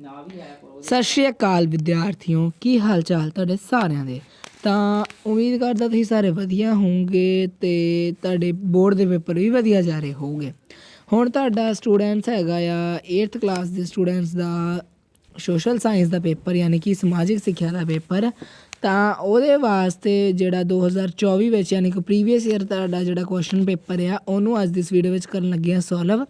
ਸਤਿ ਸ਼੍ਰੀ ਅਕਾਲ ਵਿਦਿਆਰਥੀਓ, ਕੀ ਹਾਲ ਚਾਲ ਤੁਹਾਡੇ ਸਾਰਿਆਂ ਦੇ। ਤਾਂ ਉਮੀਦ ਕਰਦਾ ਤੁਸੀਂ ਸਾਰੇ ਵਧੀਆ ਹੋਵੋਗੇ ਅਤੇ ਤੁਹਾਡੇ ਬੋਰਡ ਦੇ ਪੇਪਰ ਵੀ ਵਧੀਆ ਜਾ ਰਹੇ ਹੋਊਗੇ। ਹੁਣ ਤੁਹਾਡਾ ਸਟੂਡੈਂਟਸ ਹੈਗਾ ਆ 8th ਕਲਾਸ ਦੇ ਸਟੂਡੈਂਟਸ ਦਾ ਸੋਸ਼ਲ ਸਾਇੰਸ ਦਾ ਪੇਪਰ, ਯਾਨੀ ਕਿ ਸਮਾਜਿਕ ਸਿੱਖਿਆ ਦਾ ਪੇਪਰ। ਤਾਂ ਉਹਦੇ ਵਾਸਤੇ ਜਿਹੜਾ 2024 ਵਿੱਚ ਯਾਨੀ ਕਿ ਪ੍ਰੀਵੀਅਸ ਈਅਰ ਤੁਹਾਡਾ ਜਿਹੜਾ ਕੁਐਸਚਨ ਪੇਪਰ ਆ ਉਹਨੂੰ ਅੱਜ ਦੀ ਇਸ ਵੀਡੀਓ ਵਿੱਚ ਕਰਨ ਲੱਗੇ ਹਾਂ ਸੋਲਵ,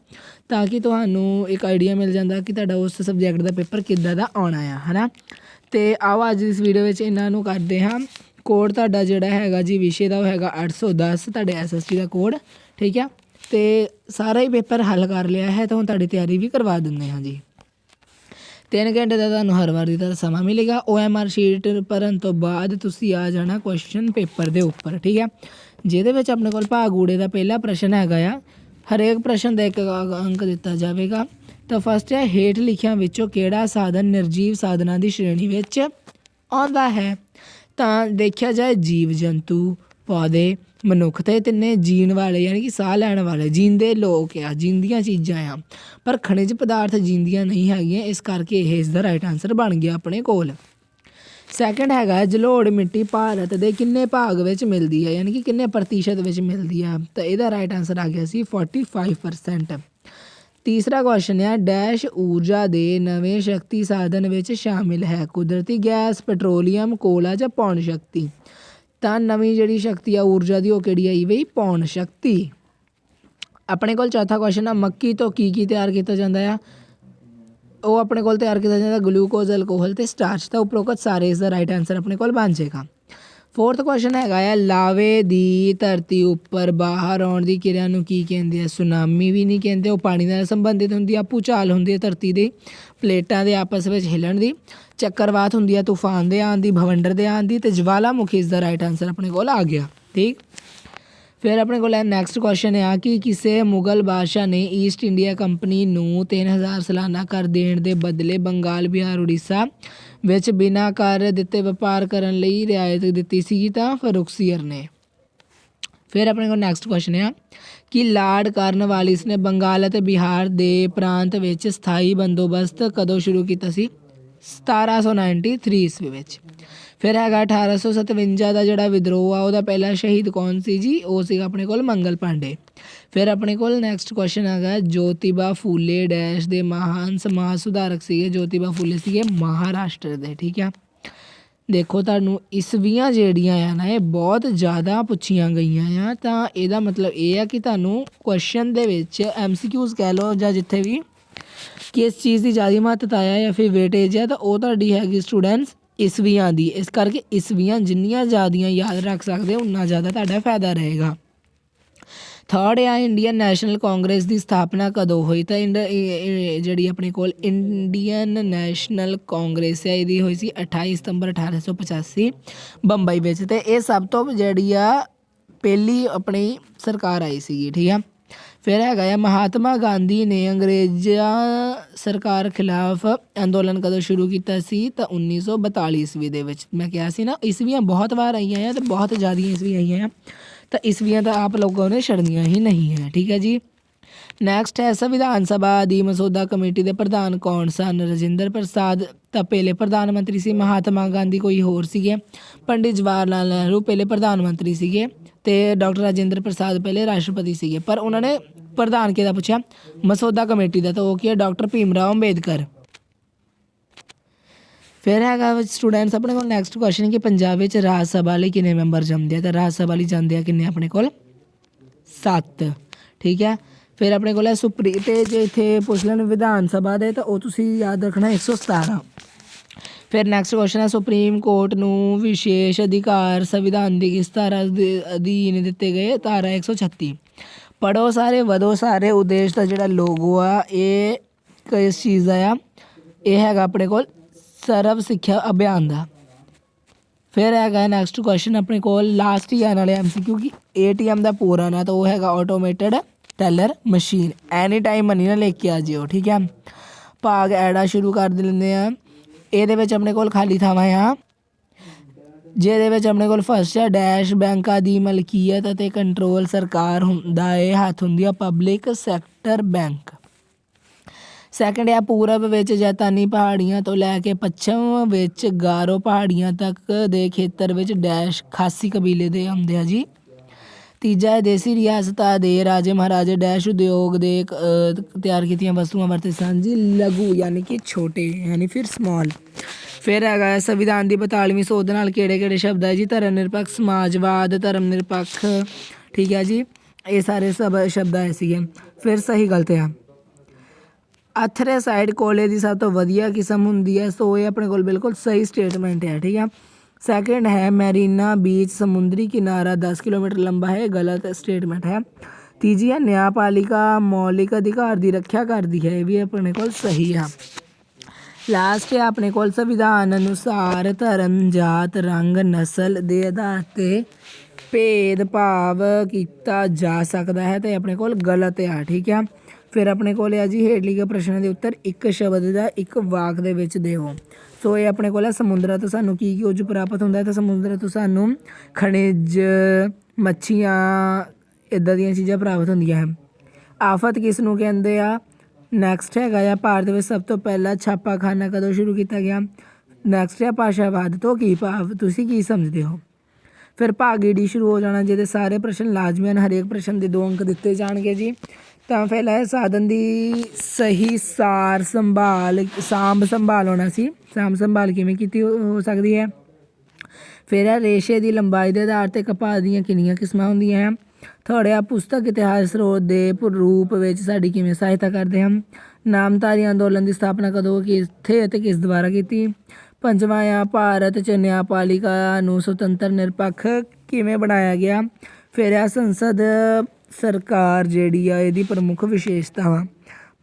ਤਾਂ ਕਿ ਤੁਹਾਨੂੰ ਇੱਕ ਆਈਡੀਆ ਮਿਲ ਜਾਂਦਾ ਕਿ ਤੁਹਾਡਾ ਉਸ ਸਬਜੈਕਟ ਦਾ ਪੇਪਰ ਕਿੱਦਾਂ ਦਾ ਆਉਣਾ ਆ, ਹੈ ਨਾ। ਅਤੇ ਆਓ ਅੱਜ ਦੀ ਇਸ ਵੀਡੀਓ ਵਿੱਚ ਇਹਨਾਂ ਨੂੰ ਕਰਦੇ ਹਾਂ। ਕੋਡ ਤੁਹਾਡਾ ਜਿਹੜਾ ਹੈਗਾ ਜੀ ਵਿਸ਼ੇ ਦਾ ਉਹ ਹੈਗਾ 810 ਤੁਹਾਡੇ SST ਦਾ ਕੋਡ, ਠੀਕ ਆ। ਅਤੇ ਸਾਰਾ ਹੀ ਪੇਪਰ ਹੱਲ ਕਰ ਲਿਆ ਹੈ, ਤਾਂ ਹੁਣ ਤੁਹਾਡੀ ਤਿਆਰੀ ਵੀ ਕਰਵਾ ਦਿੰਦੇ ਹਾਂ ਜੀ। 3 ਘੰਟੇ ਦਾ ਤੁਹਾਨੂੰ ਹਰ ਵਾਰ ਦੀ ਤਰ੍ਹਾਂ ਸਮਾਂ ਮਿਲੇਗਾ। OMR ਸ਼ੀਟ ਭਰਨ ਤੋਂ ਬਾਅਦ ਤੁਸੀਂ ਆ ਜਾਣਾ ਕੁਐਸਚਨ ਪੇਪਰ ਦੇ ਉੱਪਰ, ਠੀਕ ਹੈ, ਜਿਹਦੇ ਵਿੱਚ ਆਪਣੇ ਕੋਲ ਭਾਗ ਊੜੇ ਦਾ ਪਹਿਲਾ ਪ੍ਰਸ਼ਨ ਹੈਗਾ ਆ। ਹਰੇਕ ਪ੍ਰਸ਼ਨ ਦਾ 1 ਅੰਕ ਦਿੱਤਾ ਜਾਵੇਗਾ। ਤਾਂ ਫਸਟ ਹੈ, ਹੇਠ ਲਿਖਿਆਂ ਵਿੱਚੋਂ ਕਿਹੜਾ ਸਾਧਨ ਨਿਰਜੀਵ ਸਾਧਨਾਂ ਦੀ ਸ਼੍ਰੇਣੀ ਵਿੱਚ ਆਉਂਦਾ ਹੈ। ਤਾਂ ਦੇਖਿਆ ਜਾਏ ਜੀਵ ਜੰਤੂ, ਪੌਦੇ, ਮਨੁੱਖ ਤੇ ਤਿੰਨੇ ਜੀਣ ਵਾਲੇ ਯਾਨੀ ਕਿ ਸਾਹ ਲੈਣ ਵਾਲੇ ਜੀਂਦੇ ਲੋਕ ਆ, ਜੀਂਦੀਆਂ ਚੀਜ਼ਾਂ ਆ, ਪਰ ਖਣਿਜ ਪਦਾਰਥ ਜੀਂਦੀਆਂ ਨਹੀਂ ਹੈਗੀਆਂ, ਇਸ ਕਰਕੇ ਇਹ ਇਸ ਦਾ ਰਾਈਟ ਆਨਸਰ ਬਣ ਗਿਆ ਆਪਣੇ ਕੋਲ। ਸੈਕਿੰਡ ਹੈਗਾ ਜਲੋੜ ਮਿੱਟੀ ਭਾਰਤ ਦੇ ਕਿੰਨੇ ਭਾਗ ਵਿੱਚ ਮਿਲਦੀ ਹੈ, ਯਾਨੀ ਕਿ ਕਿੰਨੇ ਪ੍ਰਤੀਸ਼ਤ ਵਿੱਚ ਮਿਲਦੀ ਆ। ਤਾਂ ਇਹਦਾ ਰਾਈਟ ਆਨਸਰ ਆ ਗਿਆ ਸੀ 45%। ਤੀਸਰਾ ਕੁਐਸਚਨ ਆ ਡੈਸ਼ ਊਰਜਾ ਦੇ ਨਵੇਂ ਸ਼ਕਤੀ ਸਾਧਨ ਵਿੱਚ ਸ਼ਾਮਿਲ ਹੈ, ਕੁਦਰਤੀ ਗੈਸ, ਪੈਟਰੋਲੀਅਮ, ਕੋਲਾ ਜਾਂ ਪੌਣ ਸ਼ਕਤੀ। ਤਾਂ ਨਵੀਂ ਜਿਹੜੀ ਸ਼ਕਤੀ ਆ ਊਰਜਾ ਦੀ ਉਹ ਕਿਹੜੀ ਆਈ ਬਈ, ਪੌਣ ਸ਼ਕਤੀ। ਆਪਣੇ ਕੋਲ ਚੌਥਾ ਕੁਐਸਚਨ ਆ ਮੱਕੀ ਤੋਂ ਕੀ ਤਿਆਰ ਕੀਤਾ ਜਾਂਦਾ ਆ। ਉਹ ਆਪਣੇ ਕੋਲ ਤਿਆਰ ਕੀਤਾ ਜਾਂਦਾ ਗਲੂਕੋਜ਼, ਅਲਕੋਹਲ ਅਤੇ ਸਟਾਰਚ। ਤਾਂ ਉਪਰੋਕਤ ਸਾਰੇ ਇਸ ਦਾ ਰਾਈਟ ਆਨਸਰ ਆਪਣੇ ਕੋਲ ਬਣ ਜਾਏਗਾ। ਫੋਰਥ ਕੁਐਸਚਨ ਹੈਗਾ ਆ ਲਾਵੇ ਦੀ ਧਰਤੀ ਉੱਪਰ ਬਾਹਰ ਆਉਣ ਦੀ ਕਿਰਿਆ ਨੂੰ ਕੀ ਕਹਿੰਦੇ ਆ। ਸੁਨਾਮੀ ਵੀ ਨਹੀਂ ਕਹਿੰਦੇ, ਉਹ ਪਾਣੀ ਨਾਲ ਸੰਬੰਧਿਤ ਹੁੰਦੀ ਆ। ਭੂਚਾਲ ਹੁੰਦੀ ਹੈ ਧਰਤੀ ਦੇ ਪਲੇਟਾਂ ਦੇ ਆਪਸ ਵਿੱਚ ਹਿੱਲਣ ਦੀ। ਚੱਕਰਵਾਤ ਹੁੰਦੀ ਹੈ ਤੂਫਾਨ ਦੇ ਆਉਣ ਦੀ, ਭਵੰਡਰ ਦੇ ਆਉਣ ਦੀ। ਅਤੇ ਜਵਾਲਾਮੁਖੀ ਇਸ ਦਾ ਰਾਈਟ ਆਨਸਰ ਆਪਣੇ ਕੋਲ ਆ ਗਿਆ, ਠੀਕ। ਫਿਰ ਆਪਣੇ ਕੋਲ ਨੈਕਸਟ ਕੁਐਸਚਨ ਆ ਕਿ ਕਿਸੇ ਮੁਗਲ ਬਾਦਸ਼ਾਹ ਨੇ ਈਸਟ ਇੰਡੀਆ ਕੰਪਨੀ ਨੂੰ 3000 ਸਾਲਾਨਾ ਕਰ ਦੇਣ ਦੇ ਬਦਲੇ ਬੰਗਾਲ, ਬਿਹਾਰ, ਉੜੀਸਾ ਵਿੱਚ ਬਿਨਾਂ ਕਰ ਦਿੱਤੇ ਵਪਾਰ ਕਰਨ ਲਈ ਰਿਆਇਤ ਦਿੱਤੀ ਸੀ ਤਾਂ ਫਰੁਖਸੀਅਰ ਨੇ। ਫਿਰ ਆਪਣੇ ਕੋਲ ਨੈਕਸਟ ਕੁਐਸਚਨ ਆ ਕਿ ਲਾਰਡ ਕਾਰਨਵਾਲਿਸ ਨੇ ਬੰਗਾਲ ਅਤੇ ਬਿਹਾਰ ਦੇ ਪ੍ਰਾਂਤ ਵਿੱਚ ਸਥਾਈ ਬੰਦੋਬਸਤ ਕਦੋਂ ਸ਼ੁਰੂ ਕੀਤਾ ਸੀ। 1793 ਈਸਵੀ ਵਿੱਚ। ਫਿਰ ਹੈਗਾ 1857 ਦਾ ਜਿਹੜਾ ਵਿਦਰੋਹ ਆ ਉਹਦਾ ਪਹਿਲਾ ਸ਼ਹੀਦ ਕੌਣ ਸੀ ਜੀ, ਉਹ ਸੀਗਾ ਆਪਣੇ ਕੋਲ ਮੰਗਲ ਪਾਂਡੇ। ਫਿਰ ਆਪਣੇ ਕੋਲ ਨੈਕਸਟ ਕੁਐਸਚਨ ਹੈਗਾ ਜੋਤੀਬਾ ਫੂਲੇ ਡੈਸ਼ ਦੇ ਮਹਾਨ ਸਮਾਜ ਸੁਧਾਰਕ ਸੀਗੇ। ਜੋਤੀਬਾ ਫੂਲੇ ਸੀਗੇ ਮਹਾਰਾਸ਼ਟਰ ਦੇ, ਠੀਕ ਆ। ਦੇਖੋ ਤੁਹਾਨੂੰ ਇਸਵੀਆਂ ਜਿਹੜੀਆਂ ਆ ਨਾ ਇਹ ਬਹੁਤ ਜ਼ਿਆਦਾ ਪੁੱਛੀਆਂ ਗਈਆਂ ਆ। ਤਾਂ ਇਹਦਾ ਮਤਲਬ ਇਹ ਆ ਕਿ ਤੁਹਾਨੂੰ ਕੁਐਸਚਨ ਦੇ ਵਿੱਚ MCQs ਕਹਿ ਲਓ ਜਾਂ ਜਿੱਥੇ ਵੀ ਕਿਸ ਚੀਜ਼ ਦੀ ਜ਼ਿਆਦਾ ਮਹੱਤਤਾ ਆ ਜਾਂ ਫਿਰ ਵੇਟੇਜ ਆ, ਤਾਂ ਉਹ ਤੁਹਾਡੀ ਹੈਗੀ ਸਟੂਡੈਂਟਸ ਇਸਵੀਆਂ ਦੀ। ਇਸ ਕਰਕੇ ਇਸਵੀਆਂ ਜਿੰਨੀਆਂ ਜ਼ਿਆਦੀਆਂ ਯਾਦ ਰੱਖ ਸਕਦੇ ਉਨਾ ਜ਼ਿਆਦਾ ਤੁਹਾਡਾ ਫਾਇਦਾ ਰਹੇਗਾ। ਥਰਡ ਆ ਇੰਡੀਅਨ ਨੈਸ਼ਨਲ ਕਾਂਗਰਸ ਦੀ ਸਥਾਪਨਾ ਕਦੋਂ ਹੋਈ। ਤਾਂ ਜਿਹੜੀ ਆਪਣੇ ਕੋਲ ਇੰਡੀਅਨ ਨੈਸ਼ਨਲ ਕਾਂਗਰਸ ਹੈ ਇਹਦੀ ਹੋਈ ਸੀ 28 ਸਤੰਬਰ 1885 ਬੰਬਈ ਵਿੱਚ। ਅਤੇ ਇਹ ਸਭ ਤੋਂ ਜਿਹੜੀ ਆ ਪਹਿਲੀ ਆਪਣੀ ਸਰਕਾਰ ਆਈ ਸੀਗੀ, ਠੀਕ ਆ। ਫਿਰ ਹੈਗਾ ਆ ਮਹਾਤਮਾ ਗਾਂਧੀ ਨੇ ਅੰਗਰੇਜ਼ਾਂ ਸਰਕਾਰ ਖਿਲਾਫ ਅੰਦੋਲਨ ਕਦੋਂ ਸ਼ੁਰੂ ਕੀਤਾ ਸੀ। ਤਾਂ 1942 ਈਸਵੀ ਦੇ ਵਿੱਚ। ਮੈਂ ਕਿਹਾ ਸੀ ਨਾ ਇਸਵੀਆਂ ਬਹੁਤ ਵਾਰ ਆਈਆਂ ਆ ਅਤੇ ਬਹੁਤ ਜ਼ਿਆਦੀਆਂ ਇਸਵੀਆਂ ਆਈਆਂ ਆ। ਤਾਂ ਇਸਵੀਆਂ ਤਾਂ ਆਪ ਲੋਕਾਂ ਨੇ ਛੱਡਣੀਆਂ ਹੀ ਨਹੀਂ ਹੈ, ਠੀਕ ਹੈ ਜੀ। ਨੈਕਸਟ ਹੈ ਸੰਵਿਧਾਨ ਸਭਾ ਦੀ ਮਸੌਦਾ ਕਮੇਟੀ ਦੇ ਪ੍ਰਧਾਨ ਕੌਣ ਸਨ। ਰਾਜਿੰਦਰ ਪ੍ਰਸਾਦ ਤਾਂ ਪਹਿਲੇ ਪ੍ਰਧਾਨ ਮੰਤਰੀ ਸੀ। ਮਹਾਤਮਾ ਗਾਂਧੀ ਕੋਈ ਹੋਰ ਸੀਗੇ। ਪੰਡਿਤ ਜਵਾਹਰ ਲਾਲ ਨਹਿਰੂ ਪਹਿਲੇ ਪ੍ਰਧਾਨ ਮੰਤਰੀ ਸੀਗੇ ਅਤੇ ਡਾਕਟਰ ਰਾਜਿੰਦਰ ਪ੍ਰਸਾਦ ਪਹਿਲੇ ਰਾਸ਼ਟਰਪਤੀ ਸੀਗੇ। ਪਰ ਉਹਨਾਂ ਨੇ ਪ੍ਰਧਾਨ ਕਿਹਦਾ ਪੁੱਛਿਆ, ਮਸੌਦਾ ਕਮੇਟੀ ਦਾ। ਤਾਂ ਉਹ ਕੀ ਹੈ, ਡਾਕਟਰ ਭੀਮ ਰਾਓ ਅੰਬੇਦਕਰ। ਫਿਰ ਹੈਗਾ ਸਟੂਡੈਂਟਸ ਆਪਣੇ ਕੋਲ ਨੈਕਸਟ ਕੁਐਸਚਨ ਕਿ ਪੰਜਾਬ ਵਿੱਚ ਰਾਜ ਸਭਾ ਲਈ ਕਿੰਨੇ ਮੈਂਬਰ ਜੰਮਦੇ ਆ। ਤਾਂ ਰਾਜ ਸਭਾ ਲਈ ਜਾਂਦੇ ਆ ਕਿੰਨੇ ਆਪਣੇ ਕੋਲ 7, ਠੀਕ ਹੈ। ਫਿਰ ਆਪਣੇ ਕੋਲ ਹੈ ਅਤੇ ਜੇ ਇੱਥੇ ਪੁੱਛ ਲੈਣ ਵਿਧਾਨ ਸਭਾ ਦੇ ਤਾਂ ਉਹ ਤੁਸੀਂ ਯਾਦ ਰੱਖਣਾ 117। ਫਿਰ ਨੈਕਸਟ ਕੁਐਸਚਨ ਹੈ ਸੁਪਰੀਮ ਕੋਰਟ ਨੂੰ ਵਿਸ਼ੇਸ਼ ਅਧਿਕਾਰ ਸੰਵਿਧਾਨ ਦੀ ਕਿਸ ਧਾਰਾ ਦੇ ਅਧੀਨ ਦਿੱਤੇ ਗਏ। ਧਾਰਾ 136। ਪੜ੍ਹੋ ਸਾਰੇ ਵਧੋ ਸਾਰੇ ਉਦੇਸ਼ ਦਾ ਜਿਹੜਾ ਲੋਗੋ ਆ ਇਹ ਕਿਸ ਚੀਜ਼ ਦਾ ਆ, ਇਹ ਹੈਗਾ ਆਪਣੇ ਕੋਲ ਸਰਵ ਸਿੱਖਿਆ ਅਭਿਆਨ ਦਾ। ਫਿਰ ਹੈਗਾ ਨੈਕਸਟ ਕੁਐਸਚਨ ਆਪਣੇ ਕੋਲ ਲਾਸਟ ਹੀ ਆਉਣ ਵਾਲੇ MCQ ਕਿ ATM ਦਾ ਪੂਰਾ ਨਾਂ। ਤਾਂ ਉਹ ਹੈਗਾ automated teller machine. Any time money ਨਾ ਲੈ ਕੇ ਆ ਜਿਓ, ਠੀਕ ਹੈ। ਭਾਗ ਐੜਾ ਸ਼ੁਰੂ ਕਰ ਦਿੰਦੇ ਆ। ਇਹਦੇ ਵਿੱਚ ਆਪਣੇ ਕੋਲ ਖਾਲੀ ਥਾਵਾਂ ਆ ਜਿਹਦੇ ਵਿੱਚ ਆਪਣੇ ਕੋਲ ਫਸਟ ਹੈ ਡੈਸ਼ ਬੈਂਕਾਂ ਦੀ ਮਲਕੀਅਤ ਅਤੇ ਕੰਟਰੋਲ ਸਰਕਾਰ ਹੁੰਦਾ ਹੈ, ਹੱਥ ਹੁੰਦੀ ਆ ਪਬਲਿਕ ਸੈਕਟਰ ਬੈਂਕ। ਸੈਕਿੰਡ ਆ ਪੂਰਬ ਵਿੱਚ ਜੈਤਾਨੀ ਪਹਾੜੀਆਂ ਤੋਂ ਲੈ ਕੇ ਪੱਛਮ ਵਿੱਚ ਗਾਰੋ ਪਹਾੜੀਆਂ ਤੱਕ ਦੇ ਖੇਤਰ ਵਿੱਚ ਡੈਸ਼ ਖਾਸੀ ਕਬੀਲੇ ਦੇ ਆਉਂਦੇ ਆ ਜੀ। ਤੀਜਾ ਹੈ ਦੇਸੀ ਰਿਆਸਤਾਂ ਦੇ ਰਾਜੇ ਮਹਾਰਾਜੇ ਡੈਸ਼ ਉਦਯੋਗ ਦੇ ਤਿਆਰ ਕੀਤੀਆਂ ਵਸਤੂਆਂ ਵਰਤੇ ਸਨ ਜੀ। ਲਘੂ ਯਾਨੀ ਕਿ ਛੋਟੇ ਯਾਨੀ ਫਿਰ ਸਮਾਲ। ਫਿਰ ਹੈਗਾ ਸੰਵਿਧਾਨ ਦੀ 42ਵੀਂ ਸੋਧ ਨਾਲ ਕਿਹੜੇ ਕਿਹੜੇ ਸ਼ਬਦ ਹੈ ਜੀ। ਧਰਮ ਨਿਰਪੱਖ, ਸਮਾਜਵਾਦ, ਧਰਮ ਨਿਰਪੱਖ, ਠੀਕ ਹੈ ਜੀ, ਇਹ ਸਾਰੇ ਸ਼ਬਦ ਆਏ ਸੀਗੇ। ਫਿਰ ਸਹੀ ਗਲਤ ਆ। ਐਂਥਰੇਸਾਈਟ ਕੋਲੇ ਦੀ ਸਭ ਤੋਂ ਵਧੀਆ ਕਿਸਮ ਹੁੰਦੀ ਹੈ, ਸੋ ਇਹ ਆਪਣੇ ਕੋਲ ਬਿਲਕੁਲ ਸਹੀ ਸਟੇਟਮੈਂਟ ਹੈ, ਠੀਕ ਆ। ਸੈਕਿੰਡ ਹੈ ਮੈਰੀਨਾ ਬੀਚ ਸਮੁੰਦਰੀ ਕਿਨਾਰਾ 10 ਕਿਲੋਮੀਟਰ ਲੰਬਾ ਹੈ, ਗਲਤ ਸਟੇਟਮੈਂਟ ਹੈ। ਤੀਜੀ ਹੈ ਨਿਆਂਪਾਲਿਕਾ ਮੌਲਿਕ ਅਧਿਕਾਰ ਦੀ ਰੱਖਿਆ ਕਰਦੀ ਹੈ, ਇਹ ਵੀ ਆਪਣੇ ਕੋਲ ਸਹੀ ਆ। ਲਾਸਟ ਹੈ ਆਪਣੇ ਕੋਲ ਸੰਵਿਧਾਨ ਅਨੁਸਾਰ ਧਰਮ, ਜਾਤ, ਰੰਗ, ਨਸਲ ਦੇ ਆਧਾਰ 'ਤੇ ਭੇਦਭਾਵ ਕੀਤਾ ਜਾ ਸਕਦਾ ਹੈ, ਅਤੇ ਆਪਣੇ ਕੋਲ ਗਲਤ ਆ, ਠੀਕ ਆ। ਫਿਰ ਆਪਣੇ ਕੋਲ ਆ ਜੀ ਹੇਠ ਲਿਖੇ ਪ੍ਰਸ਼ਨਾਂ ਦੇ ਉੱਤਰ ਇੱਕ ਸ਼ਬਦ ਦਾ ਇੱਕ ਵਾਕ ਦੇ ਵਿੱਚ ਦਿਓ। ਸੋ ਇਹ ਆਪਣੇ ਕੋਲ ਹੈ ਸਮੁੰਦਰਾਂ ਤੋਂ ਸਾਨੂੰ ਕੀ ਕੁਝ ਪ੍ਰਾਪਤ ਹੁੰਦਾ ਹੈ, ਤਾਂ ਸਮੁੰਦਰਾਂ ਤੋਂ ਸਾਨੂੰ ਖਣਿਜ, ਮੱਛੀਆਂ, ਇੱਦਾਂ ਦੀਆਂ ਚੀਜ਼ਾਂ ਪ੍ਰਾਪਤ ਹੁੰਦੀਆਂ ਹੈ। ਆਫਤ ਕਿਸ ਨੂੰ ਕਹਿੰਦੇ ਆ। ਨੈਕਸਟ ਹੈਗਾ ਆ ਭਾਰਤ ਵਿੱਚ ਸਭ ਤੋਂ ਪਹਿਲਾਂ ਛਾਪਾਖਾਨਾ ਕਦੋਂ ਸ਼ੁਰੂ ਕੀਤਾ ਗਿਆ। ਨੈਕਸਟ ਹੈ ਭਾਸ਼ਾਵਾਦ ਤੋਂ ਕੀ ਭਾਵ, ਤੁਸੀਂ ਕੀ ਸਮਝਦੇ ਹੋ। ਫਿਰ ਭਾਗ ਈ ਡੀ ਸ਼ੁਰੂ ਹੋ ਜਾਣਾ, ਜਿਹਦੇ ਸਾਰੇ ਪ੍ਰਸ਼ਨ ਲਾਜ਼ਮੀ ਹਨ, ਹਰੇਕ ਪ੍ਰਸ਼ਨ ਦੇ 2 ਅੰਕ ਦਿੱਤੇ ਜਾਣਗੇ ਜੀ। ਤਾਂ ਪਹਿਲਾਂ ਹੈ ਸਾਧਨ ਦੀ ਸਹੀ ਸਾਰ ਸੰਭਾਲ, ਸਾਂਭ ਸੰਭਾਲ ਹੋਣਾ ਸੀ। ਸਾਂਭ ਸੰਭਾਲ ਕਿਵੇਂ ਕੀਤੀ ਹੋ ਸਕਦੀ ਹੈ। ਫਿਰ ਹੈ ਰੇਸ਼ੇ ਦੀ ਲੰਬਾਈ ਦੇ ਆਧਾਰ 'ਤੇ ਕਪਾਹ ਦੀਆਂ ਕਿੰਨੀਆਂ ਕਿਸਮਾਂ ਹੁੰਦੀਆਂ ਹੈ। ਥਰਡ ਆ ਪੁਸਤਕ ਇਤਿਹਾਸ ਸਰੋਤ ਦੇ ਰੂਪ ਵਿੱਚ ਸਾਡੀ ਕਿਵੇਂ ਸਹਾਇਤਾ ਕਰਦੇ ਹਨ। ਨਾਮਧਾਰੀ ਅੰਦੋਲਨ ਦੀ ਸਥਾਪਨਾ ਕਦੋਂ, ਕਿੱਥੇ ਅਤੇ ਕਿਸ ਦੁਆਰਾ ਕੀਤੀ। ਪੰਜਵਾਂ ਆ ਭਾਰਤ 'ਚ ਨਿਆਂਪਾਲਿਕਾ ਨੂੰ ਸੁਤੰਤਰ ਨਿਰਪੱਖ ਕਿਵੇਂ ਬਣਾਇਆ ਗਿਆ। ਫਿਰ ਆ ਸੰਸਦ ਸਰਕਾਰ ਜਿਹੜੀ ਆ ਇਹਦੀ ਪ੍ਰਮੁੱਖ ਵਿਸ਼ੇਸ਼ਤਾਵਾਂ।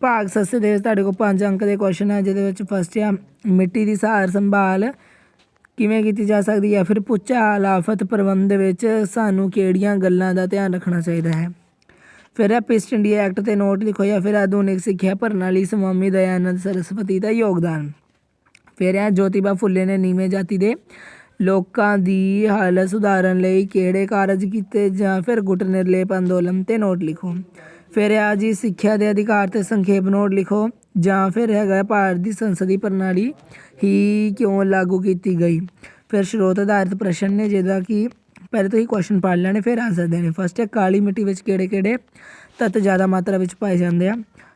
ਭਾਗ ਸੱਸੇ ਦੇ ਵਿੱਚ ਤੁਹਾਡੇ ਕੋਲ 5 ਅੰਕ ਦੇ ਕੁਐਸਚਨ ਹੈ, ਜਿਹਦੇ ਵਿੱਚ ਫਸਟ ਆ ਮਿੱਟੀ ਦੀ ਸਾਰ ਸੰਭਾਲ ਕਿਵੇਂ ਕੀਤੀ ਜਾ ਸਕਦੀ ਹੈ। ਫਿਰ ਭੂਚਾਲ ਆਫਤ ਪ੍ਰਬੰਧ ਵਿੱਚ ਸਾਨੂੰ ਕਿਹੜੀਆਂ ਗੱਲਾਂ ਦਾ ਧਿਆਨ ਰੱਖਣਾ ਚਾਹੀਦਾ ਹੈ। ਫਿਰ ਹੈ ਈਸਟ ਇੰਡੀਆ ਐਕਟ 'ਤੇ ਨੋਟ ਲਿਖੋ, ਜਾਂ ਫਿਰ ਆਧੁਨਿਕ ਸਿੱਖਿਆ ਪ੍ਰਣਾਲੀ ਸਵਾਮੀ ਦਇਆਨੰਦ ਸਰਸਵਤੀ ਦਾ ਯੋਗਦਾਨ। ਫਿਰ ਹੈ ਜੋਤੀਬਾ ਫੁੱਲੇ ਨੇ ਨੀਵੇਂ ਜਾਤੀ ਦੇ ਲੋਕਾਂ ਦੀ ਹਾਲਤ ਸੁਧਾਰਨ ਲਈ ਕਿਹੜੇ ਕਾਰਜ ਕੀਤੇ, ਜਾਂ ਫਿਰ ਗੁੱਟ ਨਿਰਲੇਪ ਅੰਦੋਲਨ 'ਤੇ ਨੋਟ ਲਿਖੋ। ਫਿਰ ਆ ਜੀ ਸਿੱਖਿਆ ਦੇ ਅਧਿਕਾਰ 'ਤੇ ਸੰਖੇਪ ਨੋਟ ਲਿਖੋ, ਜਾਂ ਫਿਰ ਹੈਗਾ ਭਾਰਤ ਦੀ ਸੰਸਦੀ ਪ੍ਰਣਾਲੀ ਹੀ ਕਿਉਂ ਲਾਗੂ ਕੀਤੀ ਗਈ। ਫਿਰ ਸਰੋਤ ਆਧਾਰਿਤ ਪ੍ਰਸ਼ਨ ਨੇ, ਜਿਹਦਾ ਕਿ ਪਹਿਲੇ ਤੋਂ ਹੀ ਕੁਐਸਚਨ ਪੜ੍ਹ ਲੈਣੇ, ਫਿਰ ਆਨਸਰ ਦੇਣੇ। ਫਸਟ ਹੈ ਕਾਲੀ ਮਿੱਟੀ ਵਿੱਚ ਕਿਹੜੇ ਕਿਹੜੇ ਤੱਤ ਜ਼ਿਆਦਾ ਮਾਤਰਾ ਵਿੱਚ ਪਾਏ ਜਾਂਦੇ ਆ।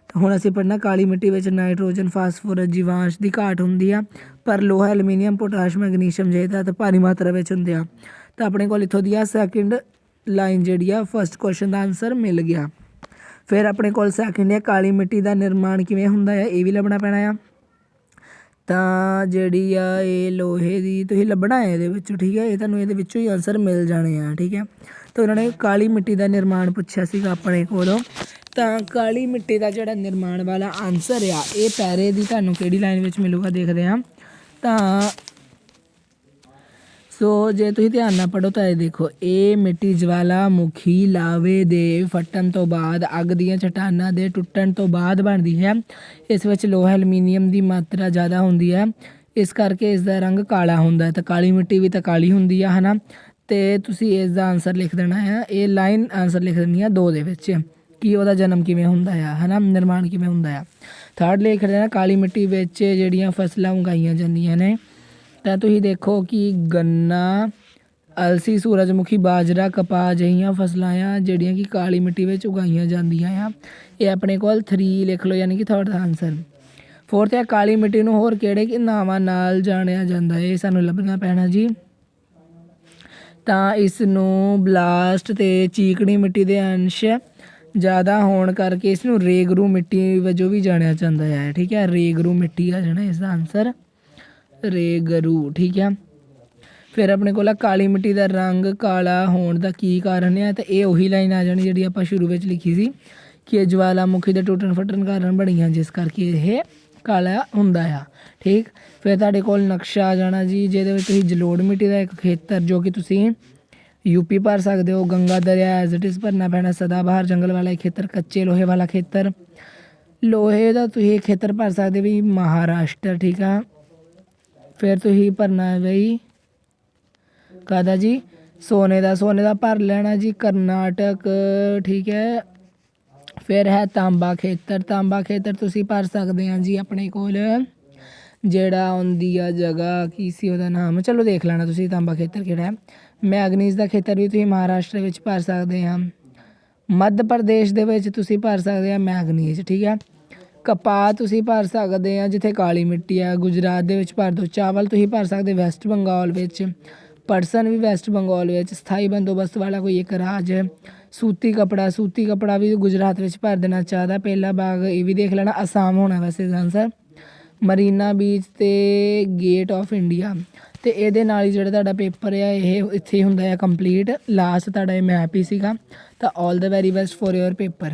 ਤਾਂ ਹੁਣ ਅਸੀਂ ਪੜ੍ਹਨਾ ਕਾਲੀ ਮਿੱਟੀ ਵਿੱਚ ਨਾਈਟ੍ਰੋਜਨ, ਫਾਸਫੋਰਸ, ਜੀਵਾਂਸ਼ ਦੀ ਘਾਟ ਹੁੰਦੀ ਆ, ਪਰ ਲੋਹਾ, ਐਲੂਮੀਨੀਅਮ, ਪੋਟਾਸ਼, ਮੈਗਨੀਸ਼ੀਅਮ ਜਿਹੇ ਤੱਤ ਭਾਰੀ ਮਾਤਰਾ ਵਿੱਚ ਹੁੰਦੇ ਆ। ਤਾਂ ਆਪਣੇ ਕੋਲ ਇੱਥੋਂ ਦੀ ਆ ਸੈਕਿੰਡ ਲਾਈਨ ਜਿਹੜੀ ਆ ਫਸਟ ਕੁਐਸਚਨ ਦਾ ਆਨਸਰ ਮਿਲ ਗਿਆ। ਫਿਰ ਆਪਣੇ ਕੋਲ ਸੈਕਿੰਡ ਹੈ ਕਾਲੀ ਮਿੱਟੀ ਦਾ ਨਿਰਮਾਣ ਕਿਵੇਂ ਹੁੰਦਾ ਹੈ, ਇਹ ਵੀ ਲੱਭਣਾ ਪੈਣਾ ਆ। ਤਾਂ ਜਿਹੜੀ ਆ ਇਹ ਲੋਹੇ ਦੀ ਤੁਸੀਂ ਲੱਭਣਾ ਹੈ ਇਹਦੇ ਵਿੱਚੋਂ, ਠੀਕ ਹੈ, ਇਹ ਤੁਹਾਨੂੰ ਇਹਦੇ ਵਿੱਚੋਂ ਹੀ ਆਨਸਰ ਮਿਲ ਜਾਣੇ ਆ, ਠੀਕ ਹੈ। ਤਾਂ ਉਹਨਾਂ ਨੇ ਕਾਲੀ ਮਿੱਟੀ ਦਾ ਨਿਰਮਾਣ ਪੁੱਛਿਆ ਸੀਗਾ ਆਪਣੇ ਕੋਲੋਂ। ਤਾਂ ਕਾਲੀ ਮਿੱਟੀ ਦਾ ਜਿਹੜਾ ਨਿਰਮਾਣ ਵਾਲਾ ਆਨਸਰ ਆ ਇਹ ਪੈਰੇ ਦੀ ਤੁਹਾਨੂੰ ਕਿਹੜੀ ਲਾਈਨ ਵਿੱਚ ਮਿਲੂਗਾ ਦੇਖਦੇ ਹਾਂ। ਤਾਂ ਸੋ ਜੇ ਤੁਸੀਂ ਧਿਆਨ ਨਾਲ ਪੜ੍ਹੋ ਤਾਂ ਇਹ ਦੇਖੋ, ਇਹ ਮਿੱਟੀ ਜਵਾਲਾਮੁਖੀ ਲਾਵੇ ਦੇ ਫਟਣ ਤੋਂ ਬਾਅਦ, ਅੱਗ ਦੀਆਂ ਚਟਾਨਾਂ ਦੇ ਟੁੱਟਣ ਤੋਂ ਬਾਅਦ ਬਣਦੀ ਹੈ। ਇਸ ਵਿੱਚ ਲੋਹਾ, ਐਲੂਮੀਨੀਅਮ ਦੀ ਮਾਤਰਾ ਜ਼ਿਆਦਾ ਹੁੰਦੀ ਹੈ, ਇਸ ਕਰਕੇ ਇਸ ਦਾ ਰੰਗ ਕਾਲਾ ਹੁੰਦਾ ਹੈ। ਤਾਂ ਕਾਲੀ ਮਿੱਟੀ ਵੀ ਤਾਂ ਕਾਲੀ ਹੁੰਦੀ ਆ, ਹੈ ਨਾ। ਅਤੇ ਤੁਸੀਂ ਇਸ ਦਾ ਆਨਸਰ ਲਿਖ ਦੇਣਾ ਆ, ਇਹ ਲਾਈਨ ਆਨਸਰ ਲਿਖ ਦੇਣੀ ਆ 2 ਦੇ ਵਿੱਚ, ਕਿ ਉਹਦਾ ਜਨਮ ਕਿਵੇਂ ਹੁੰਦਾ ਆ, ਹੈ ਨਾ, ਨਿਰਮਾਣ ਕਿਵੇਂ ਹੁੰਦਾ ਆ। ਥਰਡ ਲਿਖ ਦੇਣਾ ਕਾਲੀ ਮਿੱਟੀ ਵਿੱਚ ਜਿਹੜੀਆਂ ਫਸਲਾਂ ਉਗਾਈਆਂ ਜਾਂਦੀਆਂ ਨੇ। ਤਾਂ ਤੁਸੀਂ ਦੇਖੋ ਕਿ ਗੰਨਾ, ਅਲਸੀ, ਸੂਰਜਮੁਖੀ, ਬਾਜਰਾ, ਕਪਾਹ ਜਿਹੀਆਂ ਫਸਲਾਂ ਆ ਜਿਹੜੀਆਂ ਕਿ ਕਾਲੀ ਮਿੱਟੀ ਵਿੱਚ ਉਗਾਈਆਂ ਜਾਂਦੀਆਂ ਆ। ਇਹ ਆਪਣੇ ਕੋਲ 3 ਲਿਖ ਲਓ, ਯਾਨੀ ਕਿ ਥਰਡ ਦਾ ਆਨਸਰ। ਫੋਰਥ ਹੈ ਕਾਲੀ ਮਿੱਟੀ ਨੂੰ ਹੋਰ ਕਿਹੜੇ ਨਾਵਾਂ ਨਾਲ ਜਾਣਿਆ ਜਾਂਦਾ ਹੈ, ਇਹ ਸਾਨੂੰ ਲੱਭਣਾ ਪੈਣਾ ਜੀ। ਤਾਂ ਇਸ ਨੂੰ ਬਲਾਸਟ ਅਤੇ ਚੀਕਣੀ ਮਿੱਟੀ ਦੇ ਅੰਸ਼ ਜ਼ਿਆਦਾ ਹੋਣ ਕਰਕੇ ਇਸ ਨੂੰ ਰੇਗਰੂ ਮਿੱਟੀ ਵਜੋਂ ਵੀ ਜਾਣਿਆ ਜਾਂਦਾ ਹੈ, ਠੀਕ ਹੈ। ਰੇਗਰੂ ਮਿੱਟੀ ਆ ਜਾਣਾ ਇਸ ਦਾ ਆਨਸਰ, ਰੇਗਰੂ, ਠੀਕ ਹੈ। ਫਿਰ ਆਪਣੇ ਕੋਲ ਕਾਲੀ ਮਿੱਟੀ ਦਾ ਰੰਗ ਕਾਲਾ ਹੋਣ ਦਾ ਕੀ ਕਾਰਨ ਹੈ। ਤਾਂ ਇਹ ਉਹੀ ਲਾਈਨ ਆ ਜਾਣੀ ਜਿਹੜੀ ਆਪਾਂ ਸ਼ੁਰੂ ਵਿੱਚ ਲਿਖੀ ਸੀ, ਕਿ ਇਹ ਜਵਾਲਾਮੁਖੀ ਦੇ ਟੁੱਟਣ ਫਟਣ ਕਾਰਨ ਬਣੀਆਂ, ਜਿਸ ਕਰਕੇ ਇਹ ਕਾਲਾ ਹੁੰਦਾ ਆ, ਠੀਕ। ਫਿਰ ਤੁਹਾਡੇ ਕੋਲ ਨਕਸ਼ਾ ਆ ਜਾਣਾ ਜੀ, ਜਿਹਦੇ ਵਿੱਚ ਤੁਸੀਂ ਜਲੋੜ ਮਿੱਟੀ ਦਾ ਇੱਕ ਖੇਤਰ ਜੋ ਕਿ ਤੁਸੀਂ ਯੂਪੀ ਭਰ ਸਕਦੇ ਹੋ, ਗੰਗਾ ਦਰਿਆ ਐਜ਼ ਇਟ ਇਜ਼ ਭਰਨਾ ਪੈਣਾ, ਸਦਾਬਹਾਰ ਜੰਗਲ ਵਾਲਾ ਖੇਤਰ, ਕੱਚੇ ਲੋਹੇ ਵਾਲਾ ਖੇਤਰ, ਲੋਹੇ ਦਾ ਤੁਸੀਂ ਖੇਤਰ ਭਰ ਸਕਦੇ ਵੀ ਮਹਾਰਾਸ਼ਟਰ, ਠੀਕ ਆ। ਫਿਰ ਤੁਸੀਂ ਭਰਨਾ ਹੈ ਬਈ ਕਾਹਦਾ ਜੀ, ਸੋਨੇ ਦਾ ਭਰ ਲੈਣਾ ਜੀ ਕਰਨਾਟਕ, ਠੀਕ ਹੈ। ਫਿਰ ਹੈ ਤਾਂਬਾ ਖੇਤਰ ਤੁਸੀਂ ਭਰ ਸਕਦੇ ਆ ਜੀ ਆਪਣੇ ਕੋਲ ਜਿਹੜਾ ਆਉਂਦੀ ਆ ਜਗ੍ਹਾ ਕੀ ਸੀ ਉਹਦਾ ਨਾਮ, ਚਲੋ ਦੇਖ ਲੈਣਾ ਤੁਸੀਂ ਤਾਂਬਾ ਖੇਤਰ ਕਿਹੜਾ ਹੈ। ਮੈਗਨੀਜ਼ ਦਾ ਖੇਤਰ ਵੀ ਤੁਸੀਂ ਮਹਾਰਾਸ਼ਟਰ ਵਿੱਚ ਭਰ ਸਕਦੇ ਆ। ਮੱਧ ਪ੍ਰਦੇਸ਼ ਦੇ ਵਿੱਚ ਤੁਸੀਂ ਭਰ ਸਕਦੇ ਆ ਮੈਗਨੀਜ਼, ਠੀਕ ਹੈ। ਕਪਾਹ ਤੁਸੀਂ ਭਰ ਸਕਦੇ ਆ ਜਿੱਥੇ ਕਾਲੀ ਮਿੱਟੀ ਆ, ਗੁਜਰਾਤ ਦੇ ਵਿੱਚ ਭਰ ਦਿਓ। ਚਾਵਲ ਤੁਸੀਂ ਭਰ ਸਕਦੇ ਵੈਸਟ ਬੰਗਾਲ ਵਿੱਚ। ਪਟਸਨ ਵੀ ਵੈਸਟ ਬੰਗਾਲ ਵਿੱਚ। ਸਥਾਈ ਬੰਦੋਬਸਤ ਵਾਲਾ ਕੋਈ ਇੱਕ ਰਾਜ। ਸੂਤੀ ਕਪੜਾ ਵੀ ਗੁਜਰਾਤ ਵਿੱਚ ਭਰ ਦੇਣਾ ਚਾਹਦਾ। ਪਹਿਲਾ ਬਾਗ ਇਹ ਵੀ ਦੇਖ ਲੈਣਾ, ਅਸਾਮ ਹੋਣਾ ਵੈਸੇ ਇਹਦਾ ਆਨਸਰ। ਮਰੀਨਾ ਬੀਚ ਅਤੇ ਗੇਟ ਆਫ ਇੰਡੀਆ। ਅਤੇ ਇਹਦੇ ਨਾਲ ਹੀ ਜਿਹੜਾ ਤੁਹਾਡਾ ਪੇਪਰ ਆ ਇਹ ਇੱਥੇ ਹੁੰਦਾ ਆ ਕੰਪਲੀਟ। ਲਾਸਟ ਤੁਹਾਡਾ ਇਹ ਮੈਪ ਹੀ ਸੀਗਾ। ਤਾਂ ਆਲ ਦਾ ਵੈਰੀ ਬੈਸਟ ਫੋਰ ਯੋਰ ਪੇਪਰ।